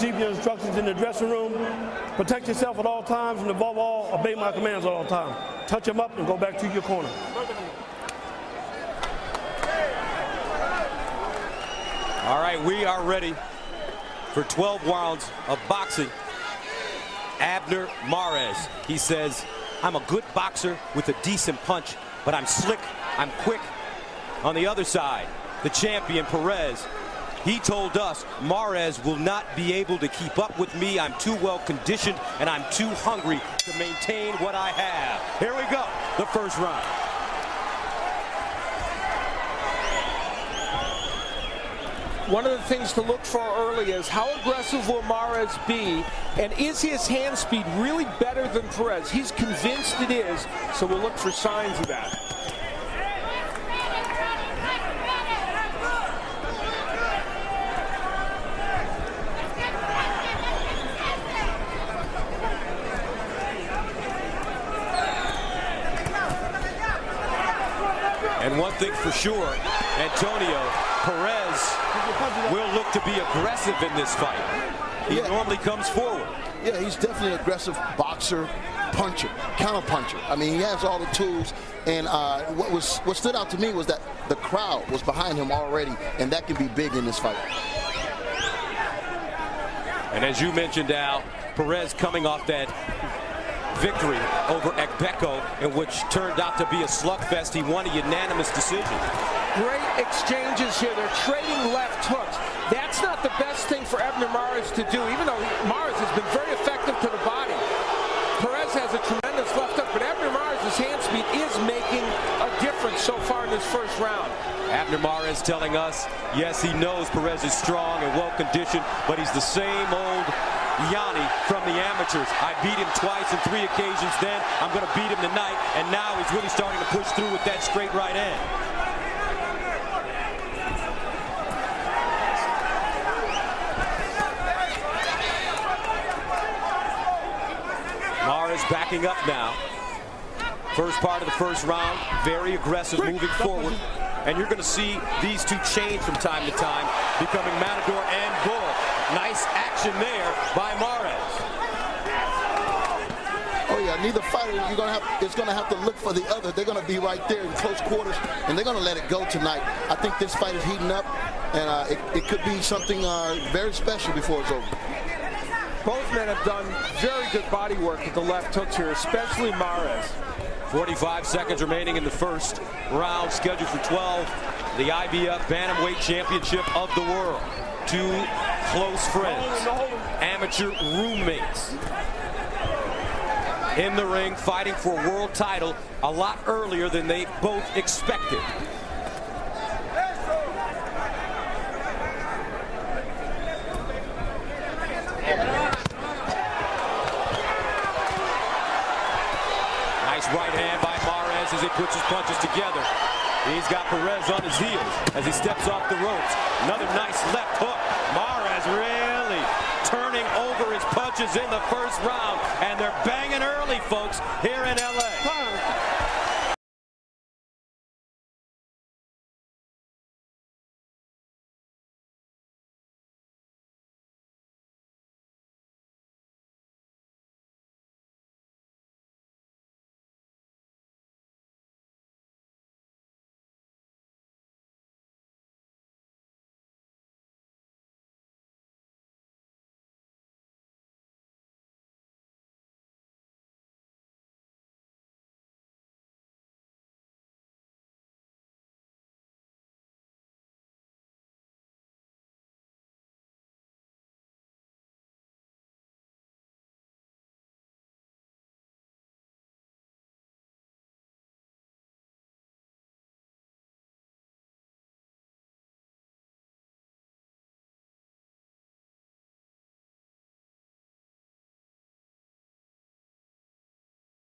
receive your instructions in the dressing room. Protect yourself at all times, and above all, obey my commands at all times. Touch him up and go back to your corner. All right, we are ready for 12 rounds of boxing. Abner Perez, he says, I'm a good boxer with a decent punch, but I'm slick, I'm quick. On the other side, the champion Perez, he told us, Perez will not be able to keep up with me. I'm too well conditioned and I'm too hungry to maintain what I have. Here we go, the first round. One of the things to look for early is how aggressive will Perez be, and is his hand speed really better than Perez? He's convinced it is, so we'll look for signs of that. And one thing for sure, Antonio, Perez will look to be aggressive in this fight. He normally comes forward. Yeah, he's definitely an aggressive boxer, puncher, counter-puncher. I mean, he has all the tools. And what stood out to me was that the crowd was behind him already, and that can be big in this fight. And as you mentioned, Al, Perez coming off that victory over Ekbeko, in which turned out to be a slugfest. He won a unanimous decision. Great exchanges here. They're trading left hooks. That's not the best thing for Abner Perez to do, even though Perez has been very effective to the body. Perez has a tremendous left hook, but Abner Perez's hand speed is making a difference so far in this first round. Abner Perez telling us, yes, he knows Perez is strong and well-conditioned, but he's the same old Yonnhy from the amateurs. I beat him twice on 3 occasions then. I'm going to beat him tonight. And now he's really starting to push through with that straight right hand. Perez backing up now. First part of the first round, very aggressive, moving forward. And you're going to see these two change from time to time, becoming Matador and Bull. Nice action there by Perez. Oh yeah, neither fighter is going to have to look for the other. They're going to be right there in close quarters, and they're going to let it go tonight. I think this fight is heating up, and it could be something very special before it's over. Both men have done very good body work with the left hooks here, especially Perez. 45 seconds remaining in the first round, scheduled for 12. The IBF Bantamweight Championship of the world. Two close friends, amateur roommates, in the ring fighting for a world title a lot earlier than they both expected. Nice right hand by Perez as he puts his punches together. He's got Perez on his heels as he steps off the ropes. Another nice left hook. Perez really turning over his punches in the first round. And they're banging early, folks, here in LA.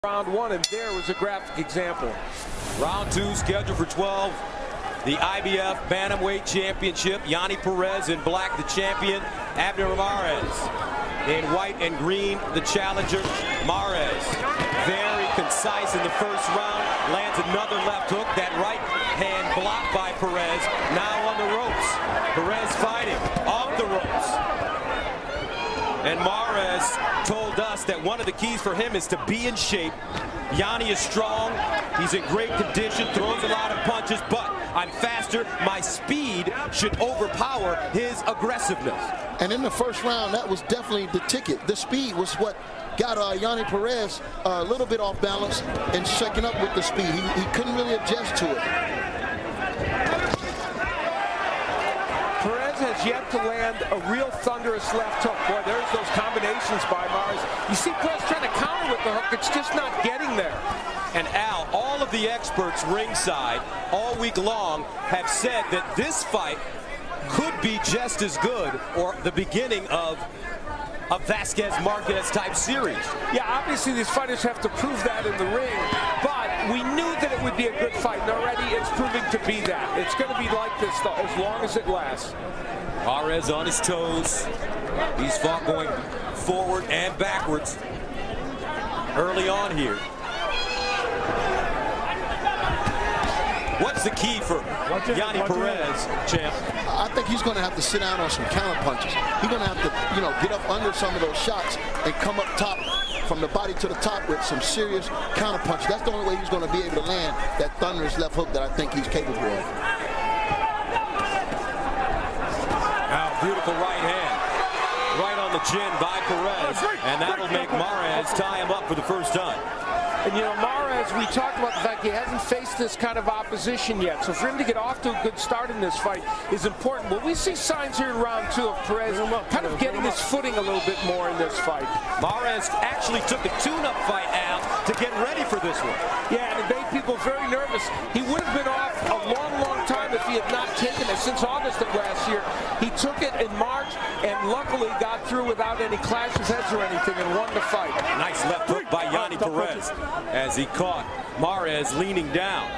Round one, and there was a graphic example. Round two scheduled for 12. The IBF Bantamweight Championship. Yonnhy Perez in black, the champion. Abner Perez in white and green, the challenger. Perez, very concise in the first round. Lands another left hook. That right hand blocked by Perez. Now on the ropes. Perez fighting off the ropes. And Mares told us that one of the keys for him is to be in shape. Yonnhy is strong. He's in great condition, throws a lot of punches, but I'm faster. My speed should overpower his aggressiveness. And in the first round, that was definitely the ticket. The speed was what got Yonnhy Perez a little bit off balance and shaking up with the speed. He couldn't really adjust to it. Perez has yet to land a real thunderous left hook. Boy, there's those combinations by Mares. You see Perez trying to counter with the hook. It's just not getting there. And Al, all of the experts ringside all week long have said that this fight could be just as good or the beginning of a Vasquez-Marquez type series. Yeah, obviously these fighters have to prove that in the ring, but we knew that it would be a good fight, and already it's proving to be that. It's going to be like this as long as it lasts. Perez on his toes. He's fought going forward and backwards early on here. What's the key for Yonnhy Perez, champ? I think he's going to have to sit down on some counter punches. He's going to have to, get up under some of those shots and come up top from the body to the top with some serious counter punches. That's the only way he's going to be able to land that thunderous left hook that I think he's capable of. Now, beautiful right hand. Right on the chin by Perez. And that'll make Mares tie him up for the first time. And Mares, we talked about the fact he hasn't faced this kind of opposition yet. So for him to get off to a good start in this fight is important. But we see signs here in round 2 of Perez kind of getting his footing a little bit more in this fight. Mares actually took a tune-up fight out to get ready for this one. Yeah, and it made people very nervous. He would have been off a long, long time if he had not taken it. Since August of last year, he took it in March and luckily got through without any clash of heads or anything and won the fight. Nice left hook by Yonnhy Perez as he caught Mares leaning down.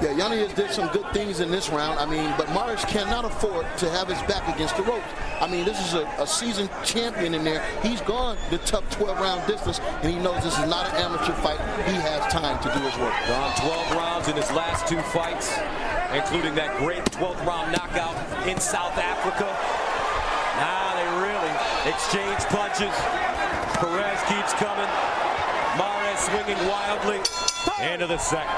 Yeah, Yonnhy has did some good things in this round. But Mares cannot afford to have his back against the ropes. This is a seasoned champion in there. He's gone the tough 12-round distance, and he knows this is not an amateur fight. He has time to do his work. Gone 12 rounds in his last 2 fights, including that great 12th round knockout in South Africa. Now they really exchange punches. Perez keeps coming. Mares swinging wildly into the second.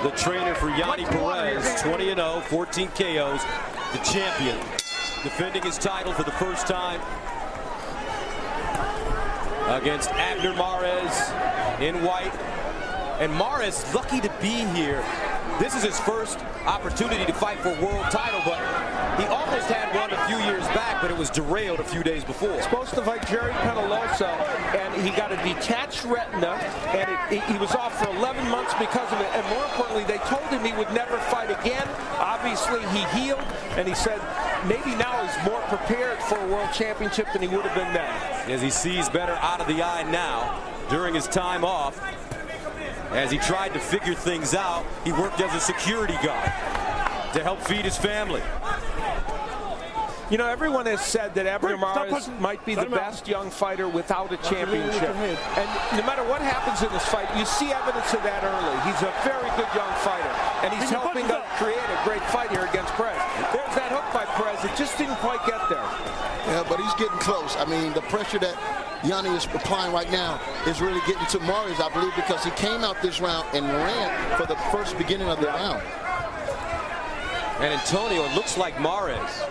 The trainer for Yonnhy Perez, 20-0, 14 KOs, the champion, defending his title for the first time against Abner Mares in white. And Mares lucky to be here. This is his first opportunity to fight for a world title, but he almost had one a few years back, but it was derailed a few days before. Supposed to fight Jerry Penalosa, and he got a detached retina, and he was off for 11 months because of it. And more importantly, they told him he would never fight again. Obviously, he healed, and he said maybe now he's more prepared for a world championship than he would have been then. As he sees better out of the eye now during his time off. As he tried to figure things out, he worked as a security guard to help feed his family. Everyone has said that Abner Mares might be the best young fighter without a championship. And no matter what happens in this fight, you see evidence of that early. He's a very good young fighter, and he's helping us create a great fight here against Perez. There's that hook by Perez. It just didn't quite get there. Yeah, but he's getting close. The pressure that Yonnhy is applying right now is really getting to Mares, I believe, because he came out this round and ran for the first beginning of the round. And Antonio, it looks like Mares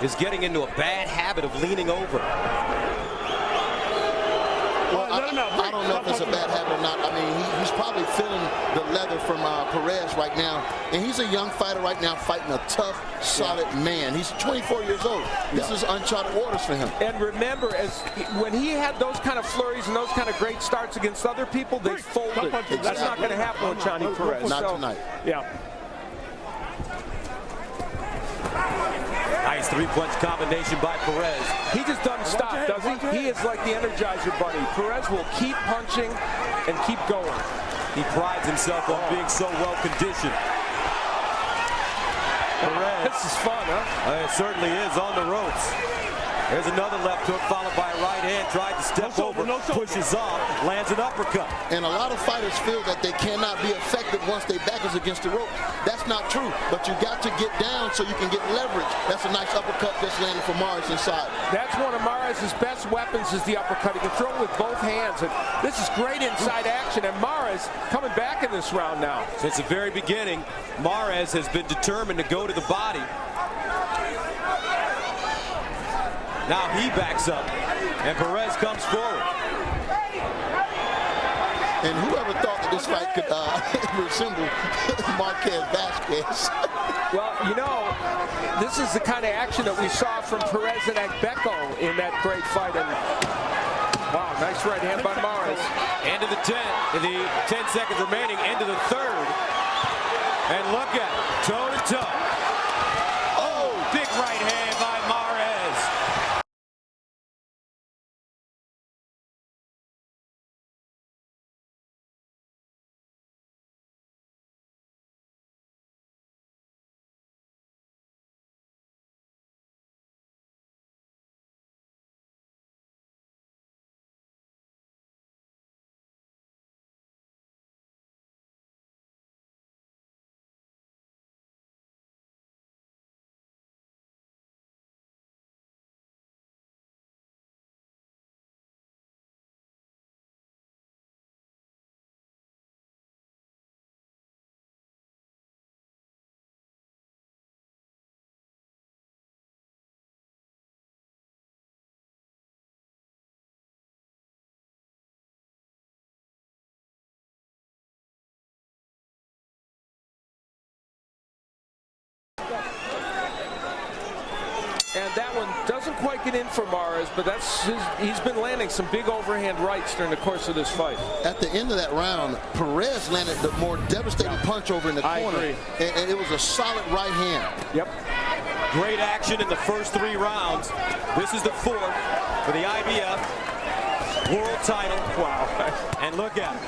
is getting into a bad habit of leaning over. Well, let him out. I don't know if it's a bad habit or not. I mean, he's probably feeling the leather from Perez right now. And he's a young fighter right now fighting a tough, solid man. He's 24 years old. This is uncharted waters for him. And remember, when he had those kind of flurries and those kind of great starts against other people, they folded. Exactly. That's not going to happen with Yonnhy Perez. Not tonight. Yeah. Nice three-punch combination by Perez. He just doesn't stop, does he? He is like the Energizer Bunny. Perez will keep punching and keep going. He prides himself on being so well-conditioned. Perez. This is fun, huh? It certainly is, on the ropes. There's another left hook followed by a right hand. Tried to step over, pushes off, lands an uppercut. And a lot of fighters feel that they cannot be effective once their back is against the rope. That's not true, but you got to get down so you can get leverage. That's a nice uppercut just landed for Morris inside. That's one of Morris's best weapons is the uppercut. He can throw it with both hands. And this is great inside action, and Morris coming back in this round now. Since the very beginning, Morris has been determined to go to the body. Now he backs up, and Perez comes forward. And whoever thought that this fight could resemble Marquez Vasquez. Well, you know, this is the kind of action that we saw from Perez and Agbeko in that great fight. And wow, nice right hand by Morris. End of the 10, the 10 seconds remaining, end of the third. And look at it, toe to toe. Oh, big right hand by Morris. And that one doesn't quite get in for Morris, but he's been landing some big overhand rights during the course of this fight. At the end of that round, Perez landed the more devastating punch over in the corner. I agree. And it was a solid right hand. Yep. Great action in the first 3 rounds. This is the 4th for the IBF world title. Wow. And look at it.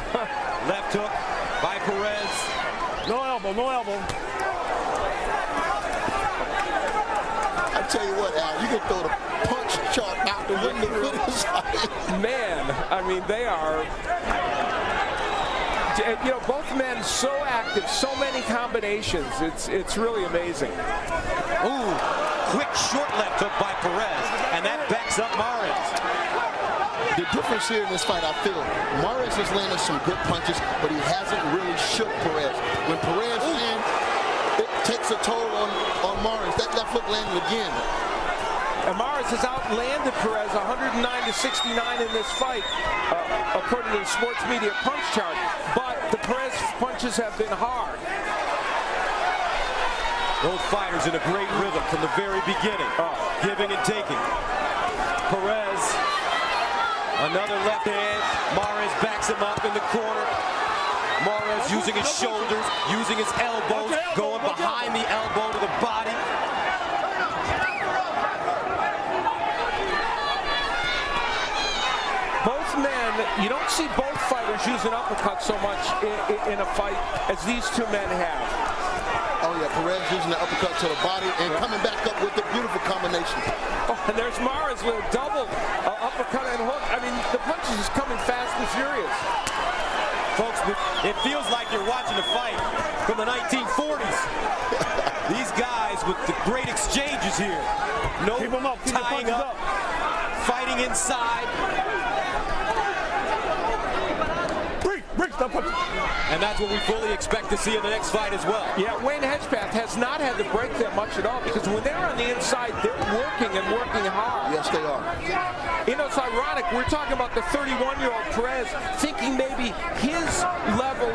Left hook by Perez. No elbow, no elbow. I tell you what, Al, you can throw the punch chart out the window for this fight. Man, I mean, they are, you know, both men so active, so many combinations. It's really amazing. Ooh, quick short left hook by Perez, and that backs up Morris. The difference here in this fight, I feel, Morris has landed some good punches, but he hasn't really shook Perez. When Perez lands, it takes a toll on Morris. That left hook landed again. And Morris has outlanded Perez 109 to 69 in this fight, according to the sports media punch chart. But the Perez punches have been hard. Both fighters in a great rhythm from the very beginning, giving and taking. Perez, another left hand. Morris backs him up in the corner. Morris using his shoulders, using his elbows, going behind the elbow to the body. Both men, you don't see both fighters using uppercuts so much in a fight as these two men have. Oh yeah, Perez using the uppercut to the body and coming back up with the beautiful combination. Oh, and there's Morris with a double uppercut and hook. I mean, the punches is coming fast and furious. Folks, it feels like you're watching a fight from the 1940s. These guys with the great exchanges here. No tying up, fighting inside. Break. Stop punching. And that's what we fully expect to see in the next fight as well. Yeah, Wayne Hedgepath has not had to break that much at all because when they're on the inside, they're working and working hard. Yes, they are. You know, it's ironic. We're talking about the 31-year-old Perez thinking maybe his level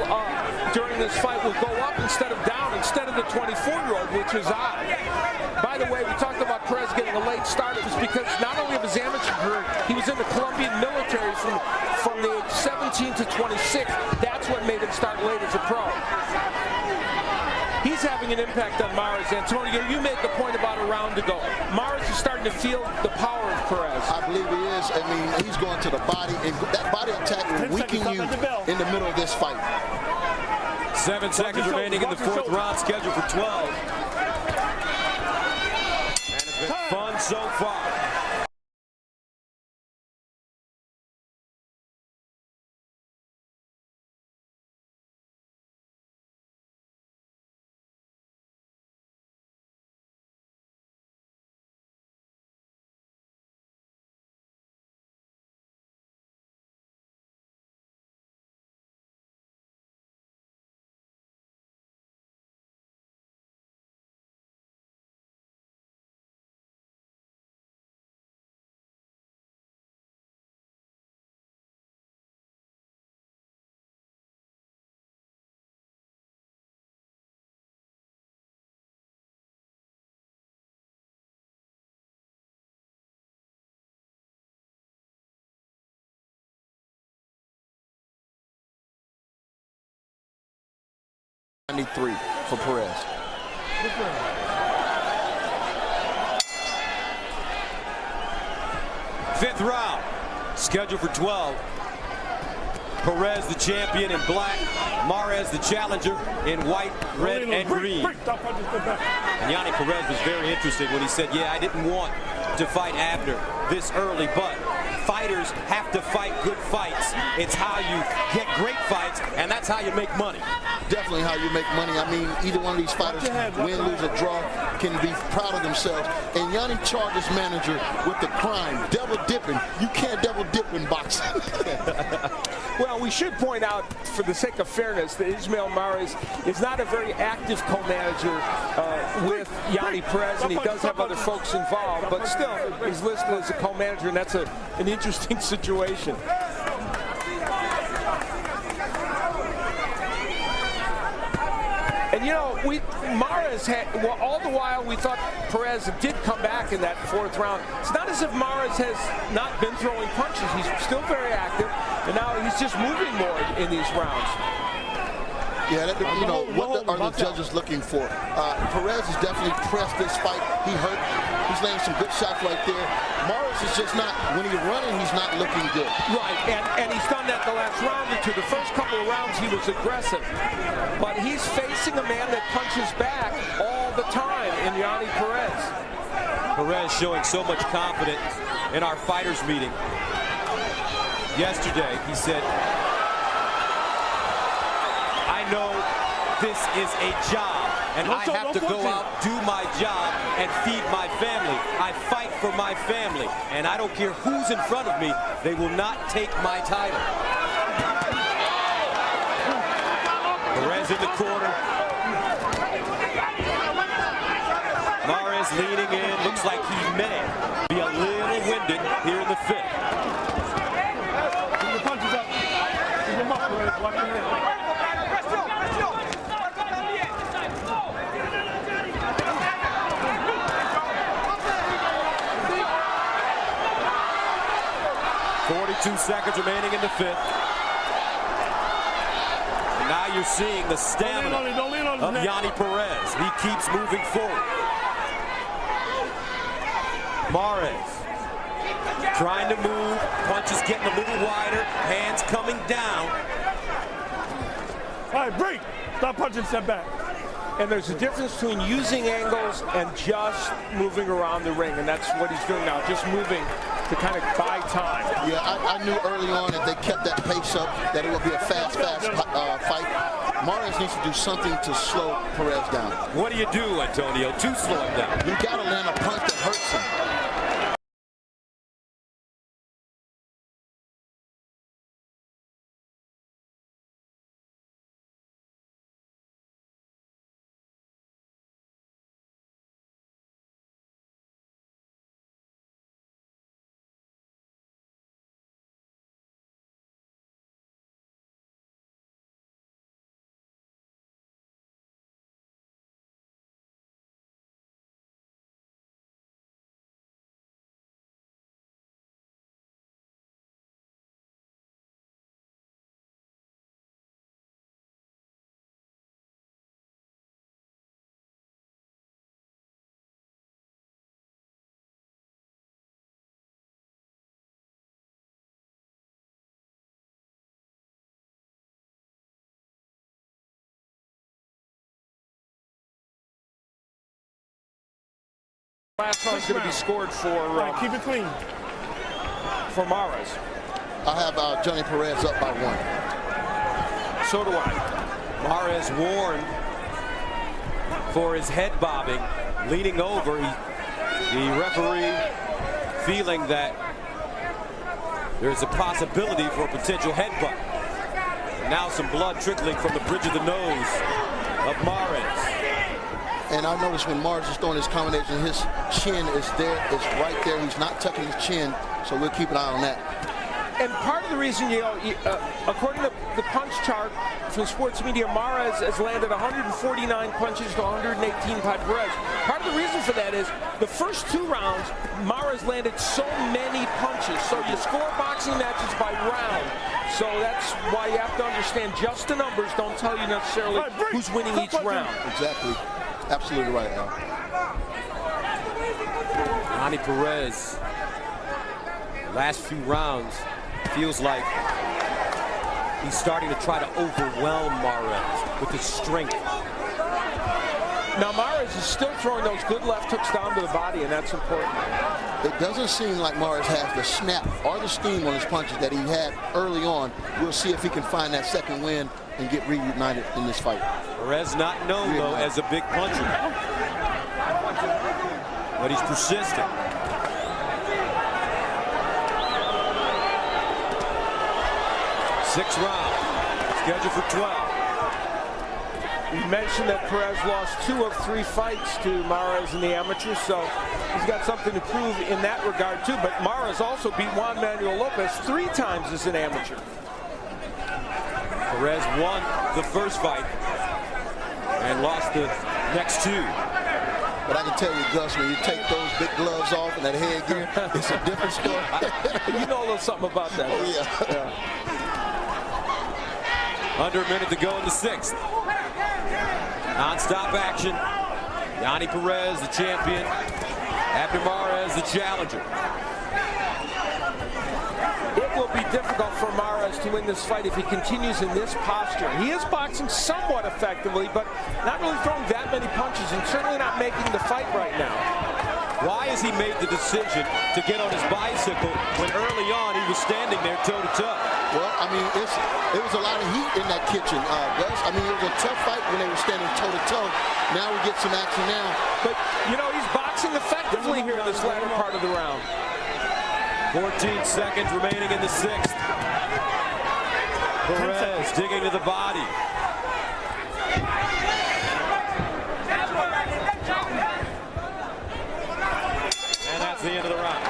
during this fight will go up instead of down, instead of the 24-year-old, which is odd. By the way, we talked about Perez getting a late start. It was because not only of his amateur career, he was in the Colombian military from the age 17 to 26. That's what made him start late as a pro. He's having an impact on Mares. Antonio, you made the point about a round ago. Mares is starting to feel the power of Perez. I believe he is. I mean, he's going to the body, and that body attack will weaken you in the middle of this fight. 7 seconds remaining in the fourth round, scheduled for 12. And it's been fun so far. For Perez. Fifth round, scheduled for 12. Perez, the champion, in black. Mares, the challenger, in white, red, and green. And Yonnhy Perez was very interested when he said, yeah, I didn't want to fight Abner this early, but fighters have to fight good fights. It's how you get great fights, and that's how you make money. Definitely how you make money. I mean, either one of these fighters, win, lose, or draw, can be proud of themselves. And Yonnhy charged his manager with the crime, double dipping. You can't double dip in boxing. Well, we should point out, for the sake of fairness, that Ismael Mares is not a very active co-manager with Yonnhy Perez, and he does have other folks involved, but still, he's listed as a co-manager, and that's an interesting situation. And you know, Mares had, well, all the while we thought Perez did come back in that fourth round. It's not as if Mares has not been throwing punches. He's still very active, and now he's just moving more in these rounds. Yeah, you know, what are the judges looking for? Perez has definitely pressed this fight. He hurt. He's laying some good shots right there. Mares is just not, when he's running, he's not looking good. Right, and he's done that the last round or two. The first couple of rounds he was aggressive, but he's facing a man that punches back all the time in Yonnhy Perez. Perez showing so much confidence in our fighters meeting. Yesterday, he said, I know this is a job, and I have to go out, do my job, and feed my family. I fight for my family, and I don't care who's in front of me, they will not take my title. Perez in the corner. Mares leaning in, looks like he may be a little winded here in the fifth. Keep your punches up. Keep them up, Perez. Watch your head. 42 seconds remaining in the fifth. And now you're seeing the stamina of Yonnhy Perez. He keeps moving forward. Mares trying to move, punches getting a little wider, hands coming down. All right, break. Stop punching, step back. And there's a difference between using angles and just moving around the ring, and that's what he's doing now, just moving to kind of buy time. Yeah, I knew early on if they kept that pace up that it would be a fast fight. Mares needs to do something to slow Perez down. What do you do, Antonio, to slow him down? You got to land a punch that hurts him. Last one's going to be scored for keep it clean. for Mares. I have Yonnhy Perez up by 1. So do I. Mares warned for his head bobbing, leaning over. The referee feeling that there's a possibility for a potential headbutt. And now some blood trickling from the bridge of the nose of Mares. And I noticed when Mares is throwing his combination, his chin is there. It's right there. He's not tucking his chin, so we'll keep an eye on that. And part of the reason, according to the punch chart from sports media, Mares has landed 149 punches to 118 by Perez. Part of the reason for that is the first 2 rounds, Mares landed so many punches. So you score boxing matches by round. So that's why you have to understand just the numbers don't tell you necessarily who's winning each round. Exactly. Absolutely right, Al. Yonnhy Perez, last few rounds, feels like he's starting to try to overwhelm Mares with his strength. Now Mares is still throwing those good left hooks down to the body, and that's important. It doesn't seem like Mares has the snap or the steam on his punches that he had early on. We'll see if he can find that second win and get reunited in this fight. Perez not known, though, as a big puncher. But he's persistent. Sixth round, scheduled for 12. You mentioned that Perez lost 2 of 3 fights to Mares in the amateurs, so he's got something to prove in that regard, too. But Mares also beat Juan Manuel Lopez 3 times as an amateur. Perez won the first fight and lost the next 2. But I can tell you, Gus, when you take those big gloves off and that headgear, it's a different story. You know a little something about that. Oh, yeah. Under a minute to go in the 6th. Non-stop action. Yonnhy Perez, the champion. Abner Mares, the challenger. It will be difficult for Mares to win this fight if he continues in this posture. He is boxing somewhat effectively, but not really throwing that many punches and certainly not making the fight right now. Why has he made the decision to get on his bicycle when early on he was standing there toe-to-toe? Well, I mean, it was a lot of heat in that kitchen, Gus. I mean, it was a tough fight when they were standing toe-to-toe. Now we get some action now. But, you know, he's boxing effectively here in this latter part of the round. 14 seconds remaining in the 6th. Perez digging to the body. And that's the end of the round.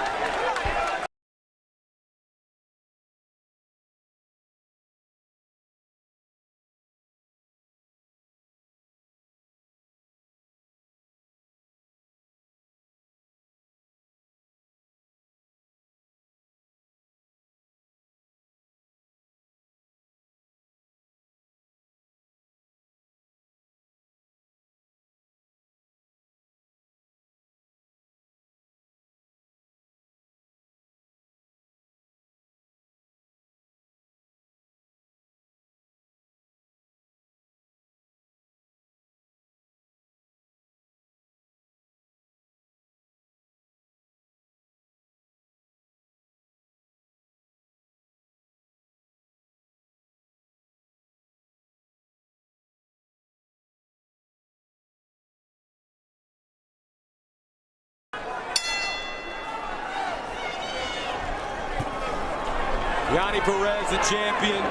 Yonnhy Perez, the champion.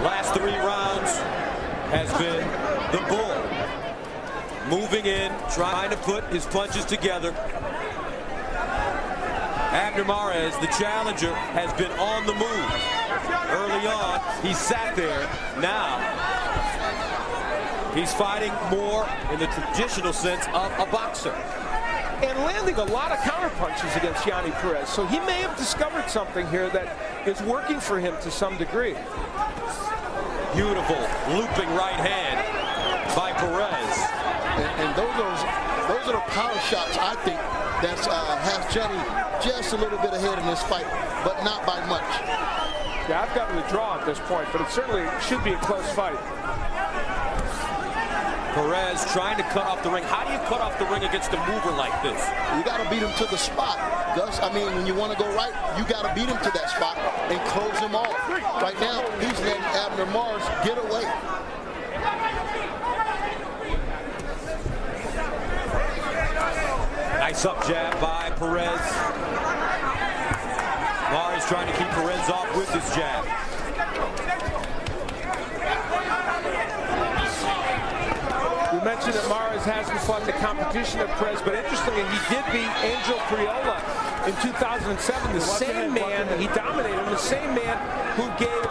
Last 3 rounds has been the bull. Moving in, trying to put his punches together. Abner Mares, the challenger, has been on the move. Early on, he sat there. Now, he's fighting more in the traditional sense of a boxer. And landing a lot of counter punches against Yonnhy Perez. So he may have discovered something here that is working for him to some degree. Beautiful looping right hand by Perez. And those are the power shots, I think, that has Yonnhy just a little bit ahead in this fight, but not by much. Yeah, I've gotten the draw at this point, but it certainly should be a close fight. Perez trying to cut off the ring. How do you cut off the ring against a mover like this? You got to beat him to the spot, Gus. I mean, when you want to go right, you got to beat him to that spot and close him off. Right now, he's letting Abner Morris get away. Nice up jab by Perez. Morris trying to keep Perez off with his jab. We mentioned that Morris hasn't fought the competition of Perez, but interestingly, he did beat Angel Priola in 2007. The same man, he dominated him, the same man who gave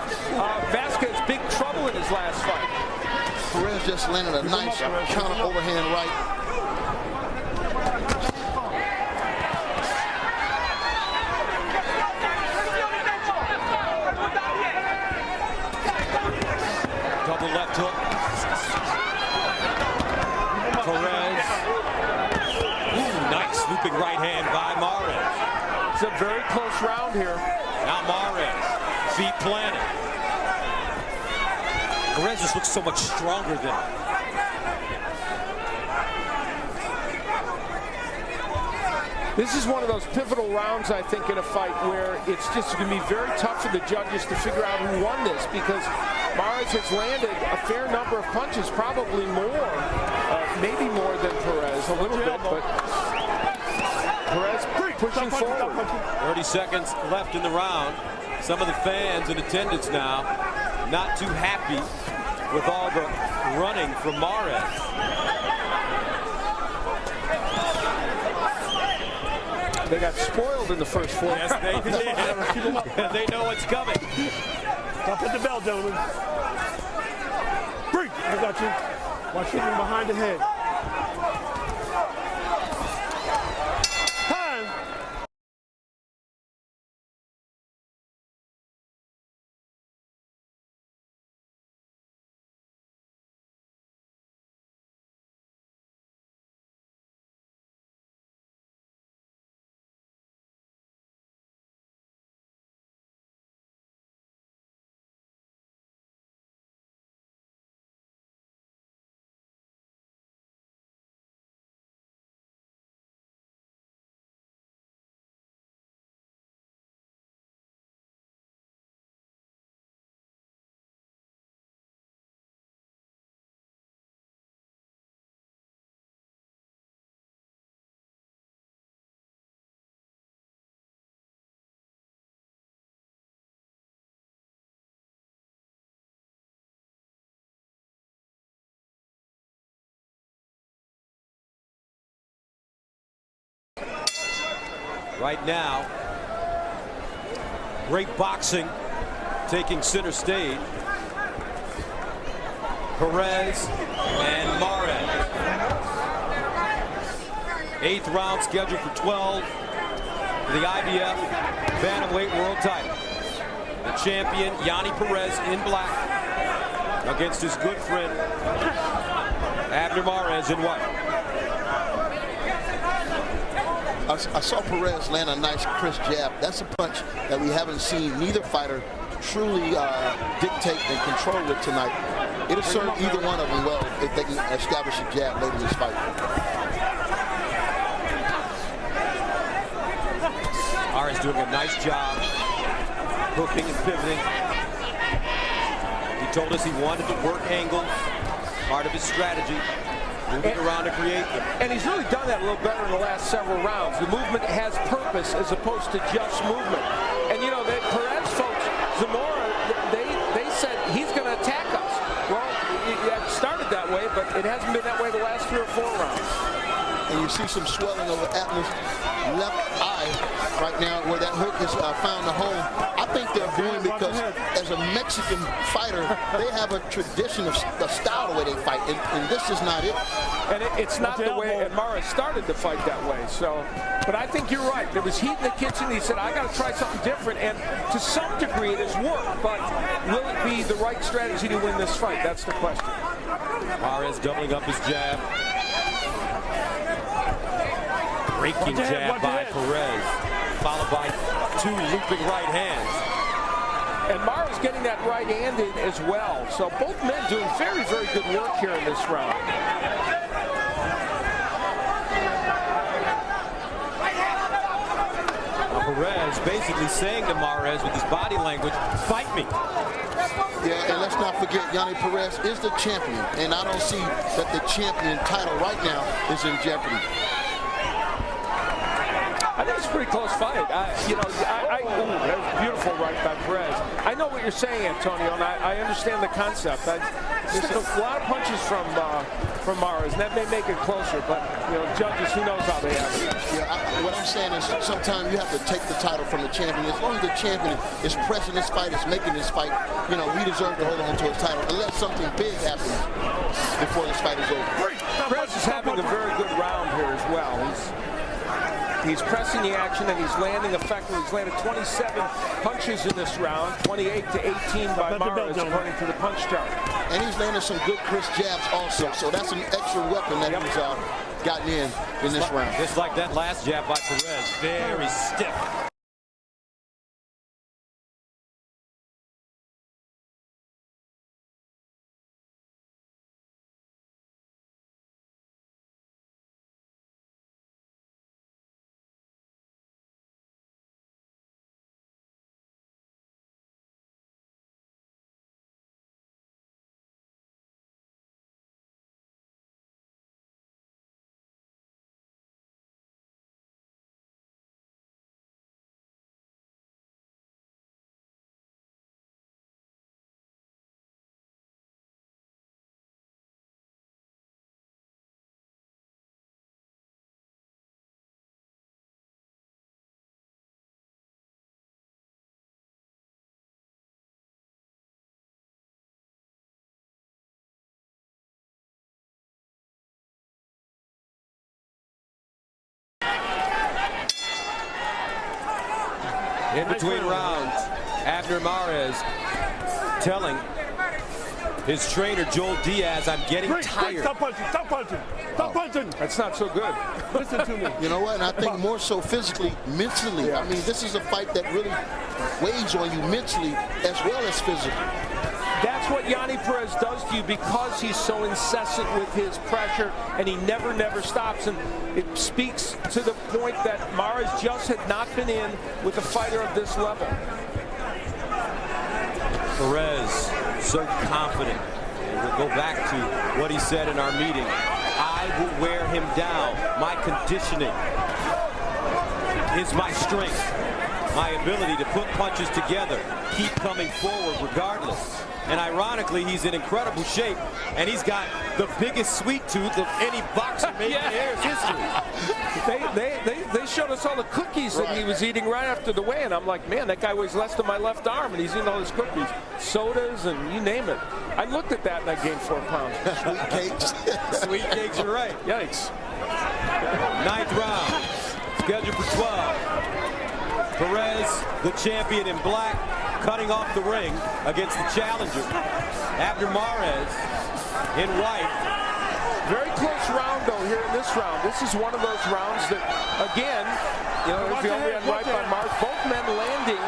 Vasquez big trouble in his last fight. Perez just landed a nice counter overhand right. Double left hook. Perez. Ooh, nice looping right hand by Morris. It's a very close round here. Now Morris, feet planted. Perez just looks so much stronger than him. This is one of those pivotal rounds, I think, in a fight where it's just going to be very tough for the judges to figure out who won this, because Morris has landed a fair number of punches, probably more, maybe more than Perez, a little bit, but Perez pushing forward. 30 seconds left in the round. Some of the fans in attendance now not too happy with all the running from Morris. They got spoiled in the first four. Yes, they did. They know what's coming. Stop at the bell, gentlemen. Break. I got you. Watch hitting behind the head. Time. Right now, great boxing taking center stage. Perez and Morris. 8th round scheduled for 12 for the IBF Bantamweight World title. The champion, Yonnhy Perez, in black, against his good friend, Abner Morez, in white. I saw Perez land a nice crisp jab. That's a punch that we haven't seen neither fighter truly dictate and control with tonight. It'll serve either one of them well if they can establish a jab late in this fight. Morris doing a nice job hooking and pivoting. He told us he wanted to work angles, part of his strategy. Moving around to create them. And he's really done that a little better in the last several rounds. The movement has purpose as opposed to just movement. And you know, the Perez folks, Zamora, they said he's going to attack us. Well, it started that way, but it hasn't been that way the last 3 or 4 rounds. And you see some swelling over Abner's left eye right now where that hook has found a home. I think they're doing because as a Mexican fighter, they have a tradition of the style the way they fight, and this is not it. And it's not the way, and Morris started the fight that way. So, but I think you're right. There was heat in the kitchen. He said, I got to try something different. And to some degree, it has worked. But will it be the right strategy to win this fight? That's the question. Perez doubling up his jab. Breaking jab by Perez, followed by 2 looping right hands. And Mara's getting that right hand in as well. So both men doing very, very good work here in this round. Perez basically saying to Mares with his body language, fight me. Yeah, and let's not forget, Yonnhy Perez is the champion, and I don't see that the champion title right now is in jeopardy. I think it's a pretty close fight. Ooh, that was beautiful right by Perez. I know what you're saying, Antonio, and I understand the concept. There's a lot of punches from Mares, and that may make it closer, but, judges, who knows how they have it. Yeah, what I'm saying is sometimes you have to take the title from the champion. As long as the champion is pressing this fight, is making this fight, we deserve to hold on to his title unless something big happens before this fight is over. Perez is having a very good round here as well. He's pressing the action and he's landing effectively. He's landed 27 punches in this round, 28 to 18 by Mares, according to the punch chart. And he's landing some good crisp jabs also, so that's an extra weapon that he's gotten in this round. Just like that last jab by Perez, very stiff. In between rounds, Abner Mares telling his trainer, Joel Diaz, I'm getting tired. Stop punching, stop punching, stop punching. That's not so good. Listen to me. You know what? And I think more so physically, mentally. I mean, this is a fight that really weighs on you mentally as well as physically. That's what Yonnhy Perez does to you because he's so incessant with his pressure and he never stops. And it speaks to the point that Mares just had not been in with a fighter of this level. Perez, so confident. And we'll go back to what he said in our meeting. I will wear him down. My conditioning is my strength. My ability to put punches together, keep coming forward regardless. And ironically, he's in incredible shape, and he's got the biggest sweet tooth of any boxer made in Air's history. They showed us all the cookies that he was eating right after the weigh-in. I'm like, man, that guy weighs less than my left arm, and he's eating all his cookies, sodas, and you name it. I looked at that, and I gained 4 pounds. Sweet cakes. Sweet cakes, you're right. Yikes. 9th round, scheduled for 12. Perez, the champion in black, cutting off the ring against the challenger. Abner Mares in white. Very close round, though, here in this round. This is one of those rounds that, again, if you only had right by Mares, both men landing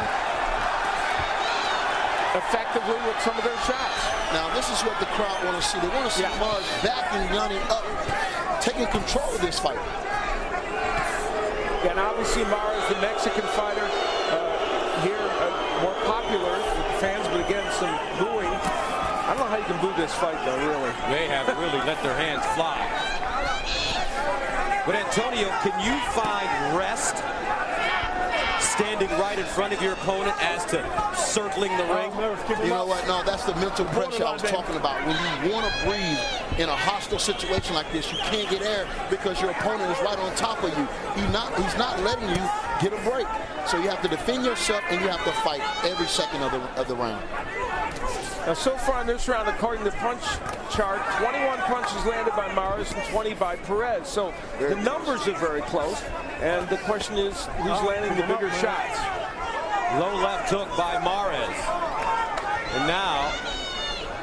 effectively with some of their shots. Now, this is what the crowd want to see. They want to see Mares backing Yonnhy up, taking control of this fight. And obviously Mares, the Mexican fighter, here more popular with the fans, but again, some booing. I don't know how you can boo this fight, though, really. They have really let their hands fly. But Antonio, can you find rest standing right in front of your opponent as to circling the ring? You know what? No, that's the mental pressure I was talking about. When you want to breathe in a hostile situation like this, you can't get air because your opponent is right on top of you. He's not letting you get a break. So you have to defend yourself and you have to fight every second of the round. Now, so far in this round, according to the punch chart, 21 punches landed by Mares and 20 by Perez. So the numbers are very close. And the question is, who's landing the bigger shots? Low left hook by Mares. And now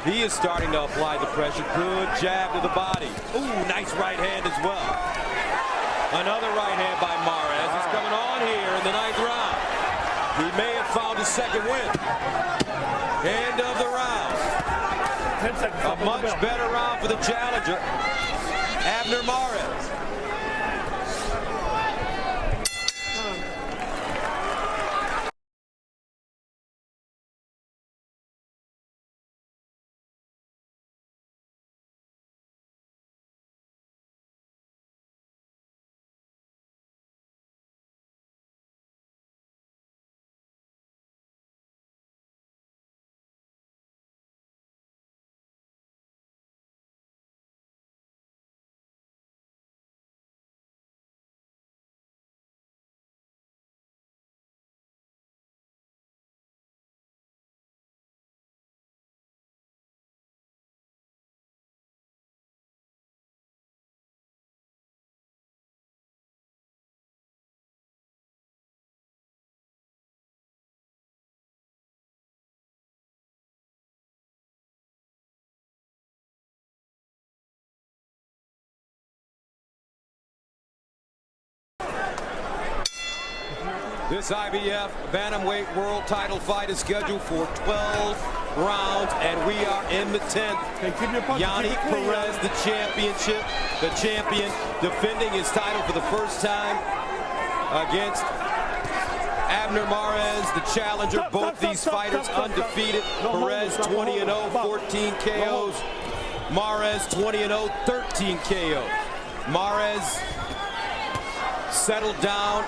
he is starting to apply the pressure. Good jab to the body. Ooh, nice right hand as well. Another right hand by Mares is coming on here in the 9th round. He may have found his second win. End of the round. 10 seconds. A much better round for the challenger, Abner Perez. This IBF Bantamweight World Title fight is scheduled for 12 rounds, and we are in the 10th. Yonnhy Perez, the champion, defending his title for the first time against Abner Perez, the challenger. Both these fighters undefeated. Perez 20-0, 14 KOs. Perez 20-0, 13 KOs. Perez settled down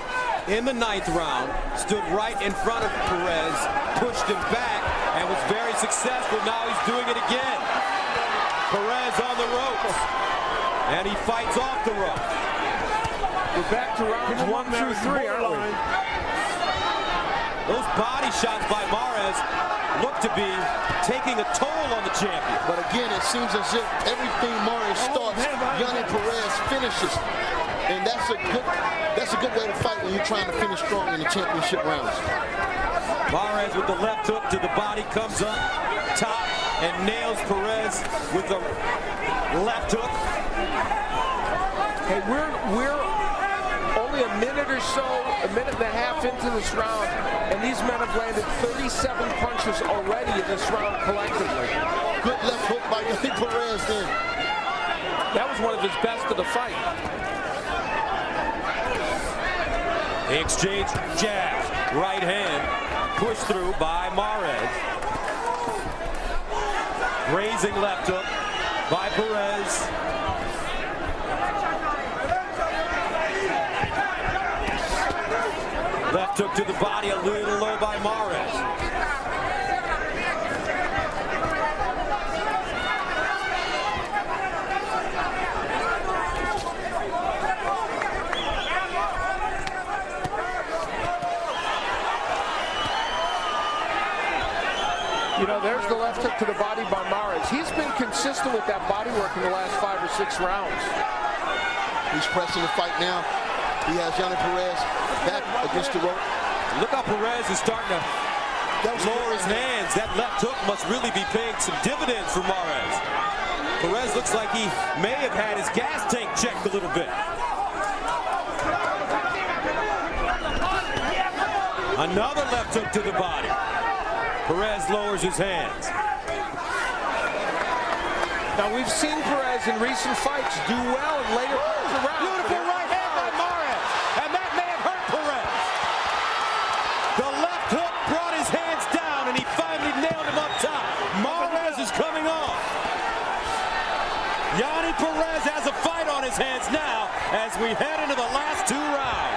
in the 9th round, stood right in front of Perez, pushed him back, and was very successful. Now he's doing it again. Perez on the ropes, and he fights off the ropes. We're back to rounds 1 through 3, aren't we? Those body shots by Perez look to be taking a toll on the champion. But again, it seems as if everything Perez starts, Yonnhy Perez finishes. And that's a good way to fight when you're trying to finish strong in the championship rounds. Perez with the left hook to the body, comes up top and nails Perez with the left hook. Hey, we're only a minute or so, a minute and a half into this round, and these men have landed 37 punches already in this round collectively. Good left hook by Yonnhy Perez then. That was one of his best of the fight. They exchange jabs, right hand, pushed through by Perez. Raising left hook by Perez. Left hook to the body, a little low by Perez. You know, there's the left hook to the body by Perez. He's been consistent with that body work in the last 5 or 6 rounds. He's pressing the fight now. He has Yonnhy Perez back against the rope. Look how Perez is starting to lower his hands. That left hook must really be paying some dividends for Perez. Perez looks like he may have had his gas tank checked a little bit. Another left hook to the body. Perez lowers his hands. Now, we've seen Perez in recent fights do well in later parts of rounds. Beautiful right hand by Perez, and that may have hurt Perez. The left hook brought his hands down, and he finally nailed him up top. Perez is coming on. Yonnhy Perez has a fight on his hands now as we head into the last 2 rounds.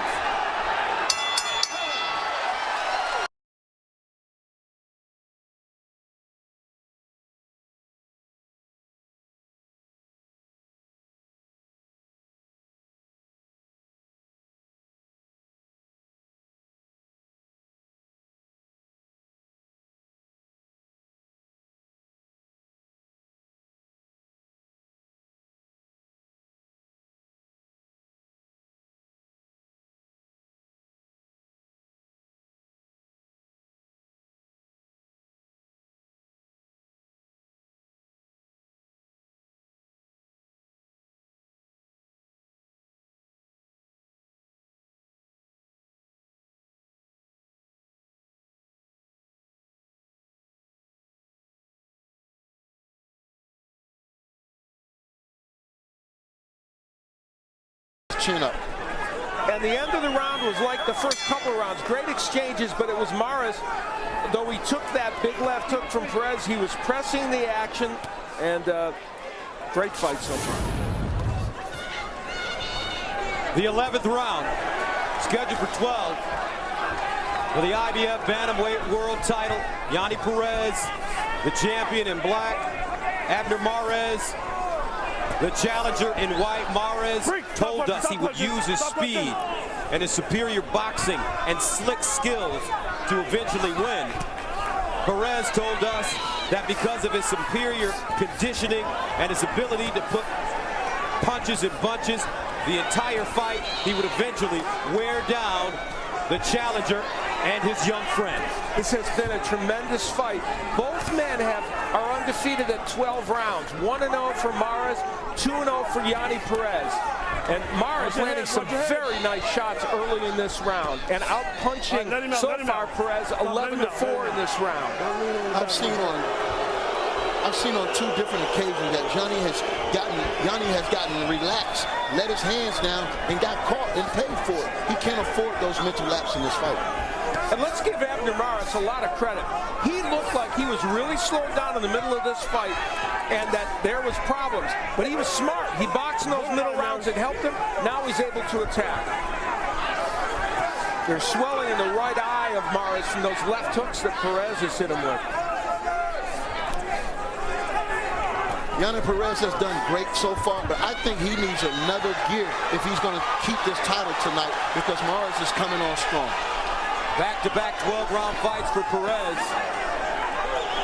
chin up. And the end of the round was like the first couple of rounds. Great exchanges, but it was Morris. Though he took that big left hook from Perez, he was pressing the action, and great fight so far. The 11th round, scheduled for 12. For the IBF Bantamweight World title, Yonnhy Perez, the champion in black. Abner Mares, the challenger in white. Mares told us he would use his speed and his superior boxing and slick skills to eventually win. Perez told us that because of his superior conditioning and his ability to put punches and bunches the entire fight, he would eventually wear down the challenger and his young friend. This has been a tremendous fight. Both men are undefeated at 12 rounds. 1-0 for Mares, 2-0 for Yonnhy Perez. And Mares landing some very nice shots early in this round and out-punching so far Perez 11-4 in this round. I've seen on two different occasions that Yonnhy has gotten relaxed, let his hands down, and got caught and paid for it. He can't afford those mental lapses in this fight. And let's give Abner Mares a lot of credit. He looked like he was really slowed down in the middle of this fight and that there was problems. But he was smart. He boxed in those middle rounds that helped him. Now he's able to attack. There's swelling in the right eye of Mares from those left hooks that Perez has hit him with. Yonnhy Perez has done great so far, but I think he needs another gear if he's going to keep this title tonight because Mares is coming on strong. Back-to-back 12-round fights for Perez.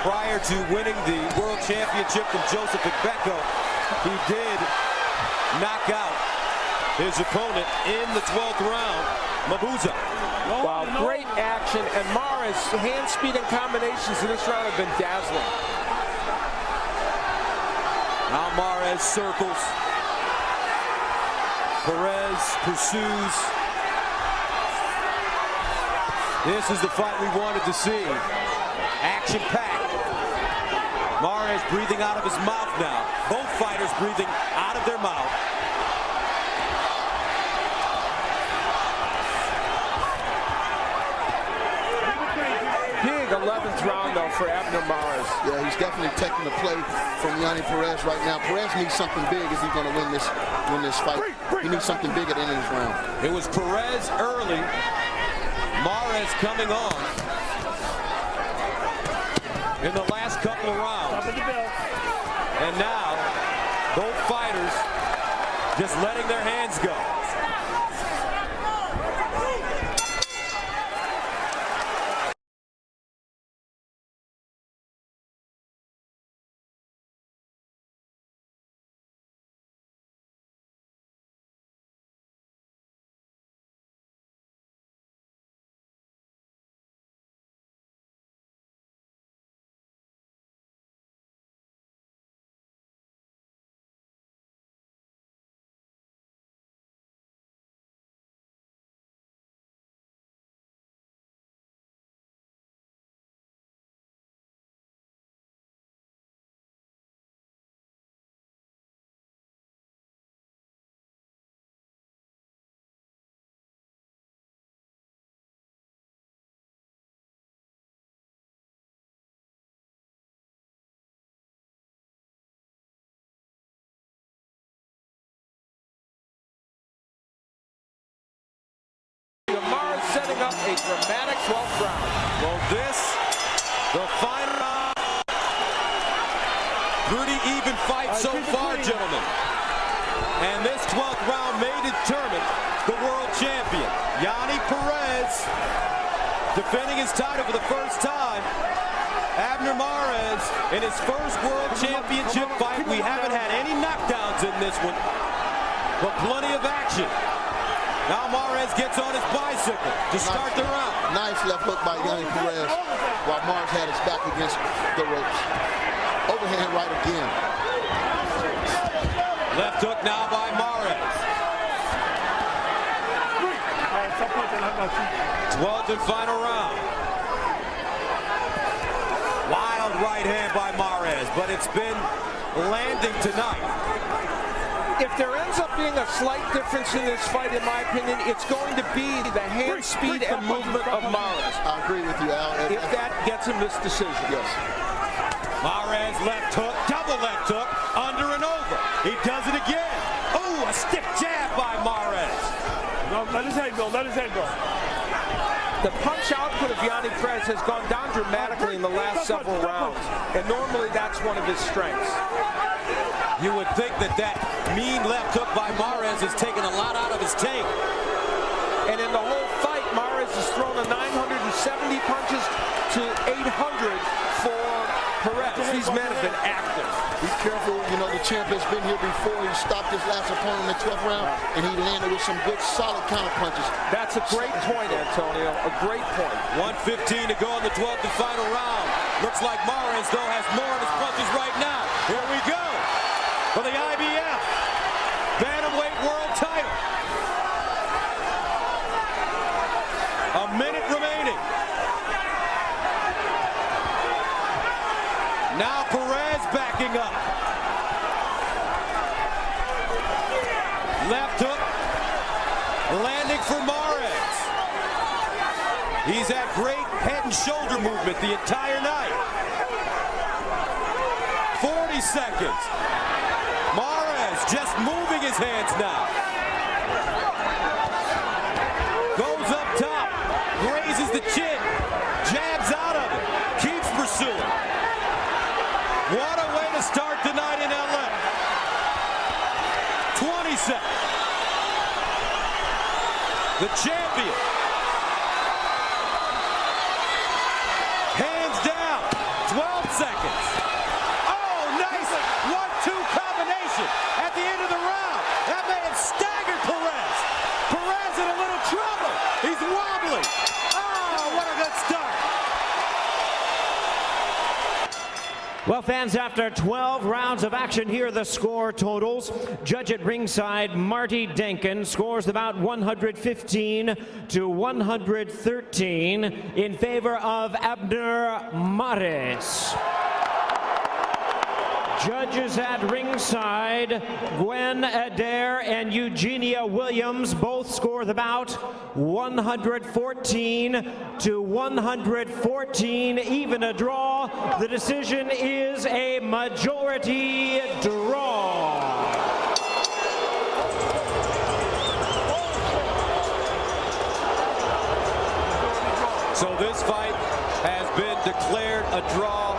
Prior to winning the World Championship from Joseph Igbeko, he did knock out his opponent in the 12th round, Mabuza. Wow, great action, and Mares' hand speed and combinations in this round have been dazzling. Now Mares circles. Perez pursues. This is the fight we wanted to see. Action-packed. Mares breathing out of his mouth now. Both fighters breathing out of their mouth. Big 11th round, though, for Abner Mares. Yeah, he's definitely taking the play from Yonnhy Perez right now. Perez needs something big if he's going to win this fight. He needs something big at the end of this round. It was Perez early. Mares coming on in the last couple of rounds. And now, both fighters just letting their hands go. Setting up a dramatic 12th round. Well, the final round. Pretty even fight so far, gentlemen. And this 12th round may determine the world champion. Yonnhy Perez defending his title for the first time. Abner Mares in his first world championship fight. We haven't had any knockdowns in this one, but plenty of action. Now Mares gets on his bicycle to start the round. Nice left hook by Yonnhy Perez while Mares had his back against the ropes. Overhand right again. Left hook now by Mares. 12th and final round. Wild right hand by Mares, but it's been landing tonight. If there ends up being a slight difference in this fight, in my opinion. It's going to be the hand speed and movement of Mares. I agree with you, Al. If that gets him this decision. Yes. Mares left hook, double left hook, under and over. He does it again. Oh, a stiff jab by Mares. No, let his head go. Let his head go. The punch output of Yonnhy Perez has gone down dramatically in the last several rounds, and normally that's one of his strengths. You would think that mean left hook by Mares has taken a lot out of his tank. And in the whole fight, Mares has thrown a 970 punches to 800 for Perez. These men have been active. Be careful, you know, the champ has been here before. He stopped his last opponent in the 12th round, and he landed with some good, solid counter punches. That's a great point, Antonio. A great point. 1:15 to go in the 12th and final round. Looks like Mares, though, has more in his punches right now. Here we go for the IBF Bantamweight World Title. A minute remaining. Now Perez backing up. Left hook, landing for Mares. He's had great head and shoulder movement the entire night. 40 seconds. Mares just moving his hands now. Goes up top, grazes the chin, jabs out of it, keeps pursuing. What a way to start the night in LA. 20 seconds. The champion. Hands down. 12 seconds. Oh, nice 1-2 combination at the end of the round. That may have staggered Perez. Perez in a little trouble. He's wobbling. Oh, what a good start. Well, fans, after 12 rounds of action, here are the score totals. Judge at ringside, Marty Denkin, scores about 115 to 113 in favor of Abner Mares. Judges at ringside, Gwen Adair and Eugenia Williams both score the bout 114 to 114, even a draw. The decision is a majority draw. So this fight has been declared a draw